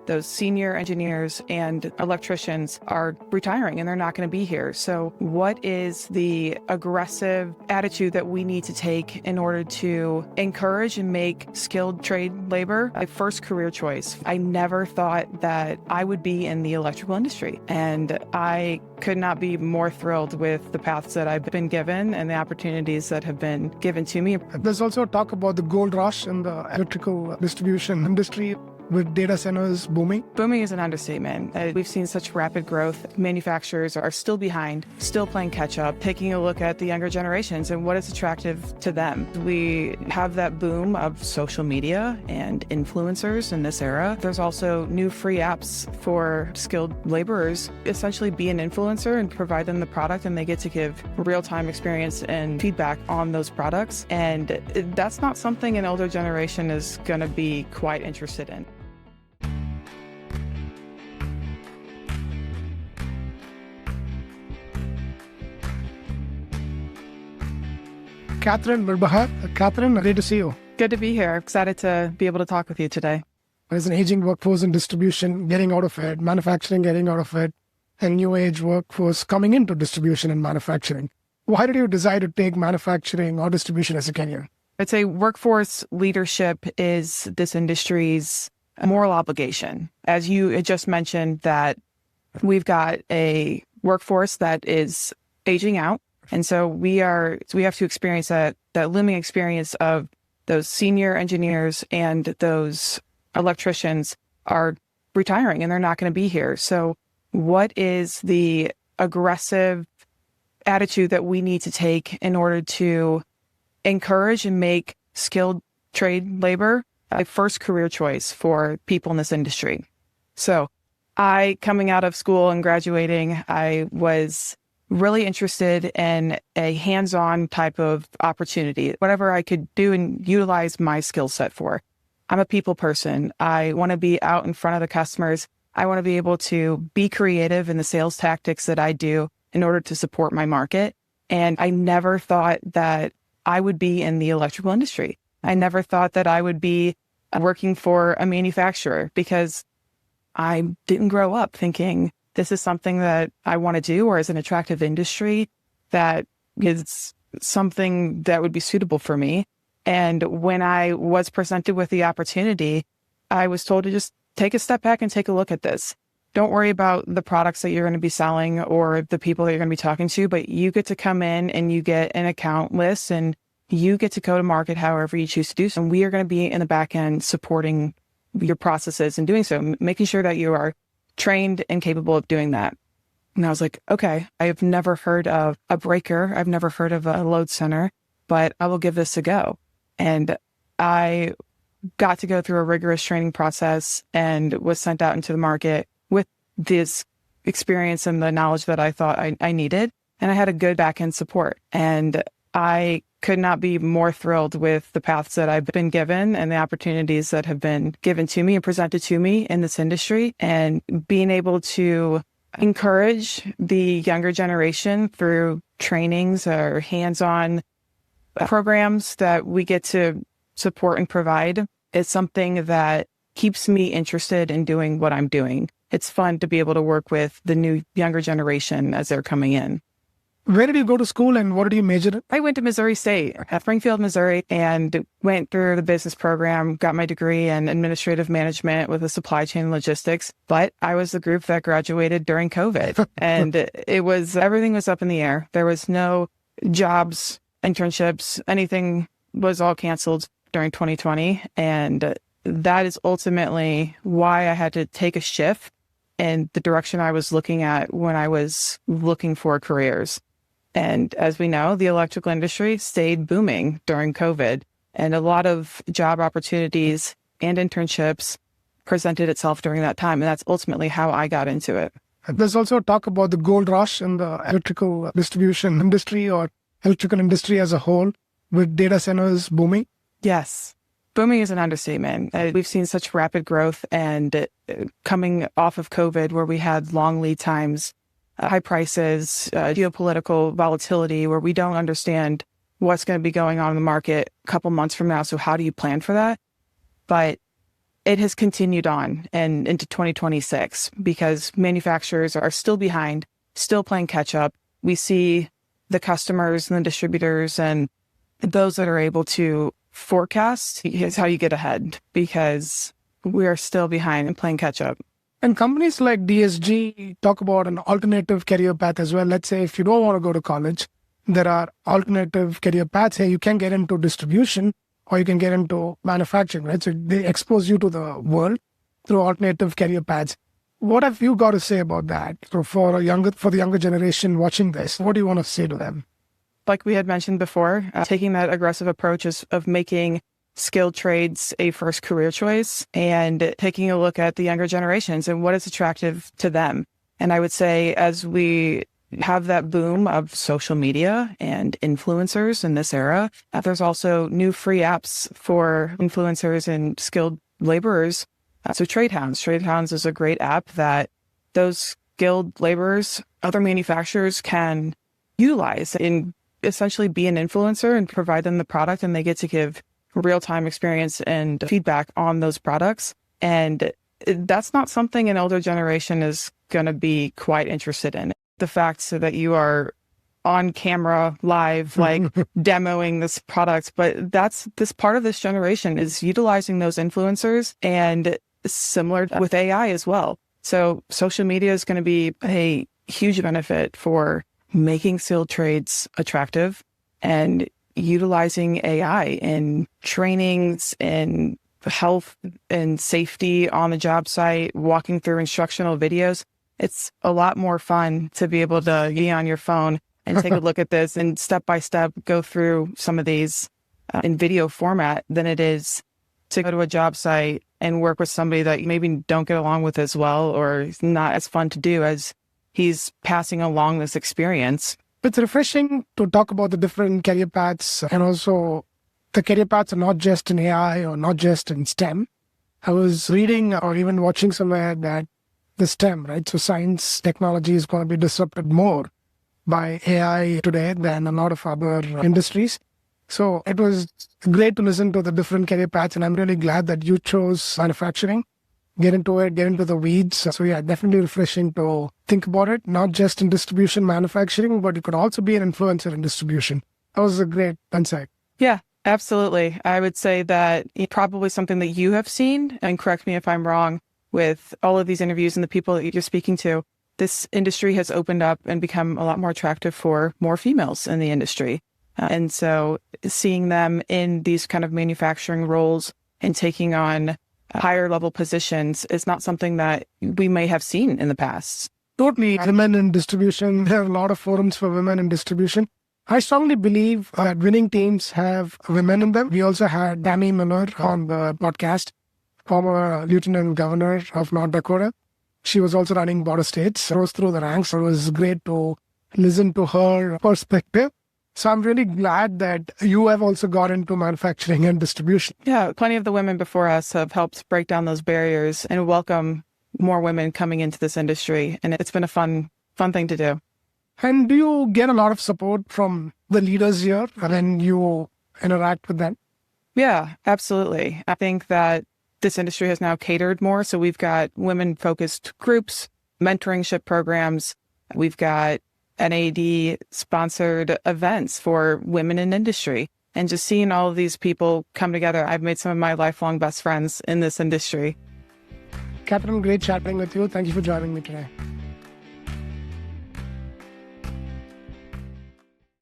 those senior engineers and electricians are retiring and they're not going to be here. So what is the aggressive attitude that we need to take in order to encourage and make skilled trade labor a first career choice? I never thought that I would be in the electrical industry, and I could not be more thrilled with the paths that I've been given and the opportunities that have been given to me. There's also talk about the gold rush in the electrical distribution industry with data centers booming. Booming is an understatement. We've seen such rapid growth. Manufacturers are still behind, still playing catch up, taking a look at the younger generations and what is attractive to them. We have that boom of social media and influencers in this era. There's also new free apps for skilled laborers. Essentially be an influencer and provide them the product, and they get to give real-time experience and feedback on those products. And that's not something an older generation is going to be quite interested in. Kathryn Mirbaha. Kathryn, great to see you. Good to be here. Excited to be able to talk with you today. There's an aging workforce in distribution getting out of it, manufacturing getting out of it, and new age workforce coming into distribution and manufacturing. Why did you decide to take manufacturing or distribution as a career? I'd say workforce leadership is this industry's moral obligation. As you had just mentioned, that we've got a workforce that is aging out. And so we have to experience that looming experience of those senior engineers and those electricians are retiring and they're not going to be here. So what is the aggressive attitude that we need to take in order to encourage and make skilled trade labor a first career choice for people in this industry? So coming out of school and graduating, I was really interested in a hands-on type of opportunity, whatever I could do and utilize my skill set for. I'm a people person. I want to be out in front of the customers. I want to be able to be creative in the sales tactics that I do in order to support my market. And I never thought that I would be in the electrical industry. I never thought that I would be working for a manufacturer, because I didn't grow up thinking this is something that I want to do, or is an attractive industry that is something that would be suitable for me. And when I was presented with the opportunity, I was told to just take a step back and take a look at this. Don't worry about the products that you're going to be selling or the people that you're going to be talking to, but you get to come in and you get an account list and you get to go to market however you choose to do so. And we are going to be in the back end supporting your processes and doing so, making sure that you are trained and capable of doing that. And I was like, okay, I have never heard of a breaker. I've never heard of a load center, but I will give this a go. And I got to go through a rigorous training process and was sent out into the market with this experience and the knowledge that I thought I needed. And I had a good back-end support. And I could not be more thrilled with the paths that I've been given and the opportunities that have been given to me and presented to me in this industry, and being able to encourage the younger generation through trainings or hands-on programs that we get to support and provide is something that keeps me interested in doing what I'm doing. It's fun to be able to work with the new younger generation as they're coming in. Where did you go to school and what did you major in? I went to Missouri State, at Springfield, Missouri, and went through the business program, got my degree in administrative management with a supply chain logistics. But I was the group that graduated during COVID, and everything was up in the air. There was no jobs, internships, anything was all canceled during 2020. And that is ultimately why I had to take a shift in the direction I was looking at when I was looking for careers. And as we know, the electrical industry stayed booming during COVID, and a lot of job opportunities and internships presented itself during that time. And that's ultimately how I got into it. There's also talk about the gold rush in the electrical distribution industry or electrical industry as a whole with data centers booming. Yes. Booming is an understatement. We've seen such rapid growth, and coming off of COVID, where we had long lead times, high prices, geopolitical volatility, where we don't understand what's going to be going on in the market a couple months from now. So how do you plan for that? But it has continued on and into 2026 because manufacturers are still behind, still playing catch up. We see the customers and the distributors and those that are able to forecast is how you get ahead because we are still behind and playing catch up. And companies like DSG talk about an alternative career path as well. Let's say if you don't want to go to college, there are alternative career paths. Hey, you can get into distribution or you can get into manufacturing, right? So they expose you to the world through alternative career paths. What have you got to say about that? So for the younger generation watching this, what do you want to say to them? Like we had mentioned before, taking that aggressive approach of making skilled trades a first career choice and taking a look at the younger generations and what is attractive to them. And I would say as we have that boom of social media and influencers in this era, there's also new free apps for influencers and skilled laborers. So TradeHounds is a great app that those skilled laborers, other manufacturers can utilize and essentially be an influencer and provide them the product, and they get to give real-time experience and feedback on those products. And that's not something an older generation is going to be quite interested in. The fact so that you are on camera live, like demoing this product, but that's this part of this generation is utilizing those influencers, and similar with AI as well. So social media is going to be a huge benefit for making skilled trades attractive and utilizing AI in trainings and health and safety on the job site, walking through instructional videos. It's a lot more fun to be able to be on your phone and take a look at this and step by step go through some of these in video format than it is to go to a job site and work with somebody that you maybe don't get along with as well, or it's not as fun to do as he's passing along this experience. It's refreshing to talk about the different career paths, and also the career paths are not just in AI or not just in STEM. I was reading or even watching somewhere that the STEM, right? So science, technology is going to be disrupted more by AI today than a lot of other industries. So it was great to listen to the different career paths, and I'm really glad that you chose manufacturing. Get into it, get into the weeds. So yeah, definitely refreshing to think about it, not just in distribution manufacturing, but you could also be an influencer in distribution. That was a great insight. Yeah, absolutely. I would say that probably something that you have seen, and correct me if I'm wrong, with all of these interviews and the people that you're speaking to, this industry has opened up and become a lot more attractive for more females in the industry. And so seeing them in these kind of manufacturing roles and taking on higher level positions is not something that we may have seen in the past. Totally. Women in distribution, there are a lot of forums for women in distribution. I strongly believe that winning teams have women in them. We also had Tammy Miller on the podcast, former Lieutenant Governor of North Dakota. She was also running border states, rose through the ranks. So it was great to listen to her perspective. So I'm really glad that you have also got into manufacturing and distribution. Yeah, plenty of the women before us have helped break down those barriers and welcome more women coming into this industry. And it's been a fun thing to do. And do you get a lot of support from the leaders here when you interact with them? Yeah, absolutely. I think that this industry has now catered more. So we've got women-focused groups, mentorship programs. We've got NAD-sponsored events for women in industry. And just seeing all of these people come together, I've made some of my lifelong best friends in this industry. Kathryn, great chatting with you. Thank you for joining me today.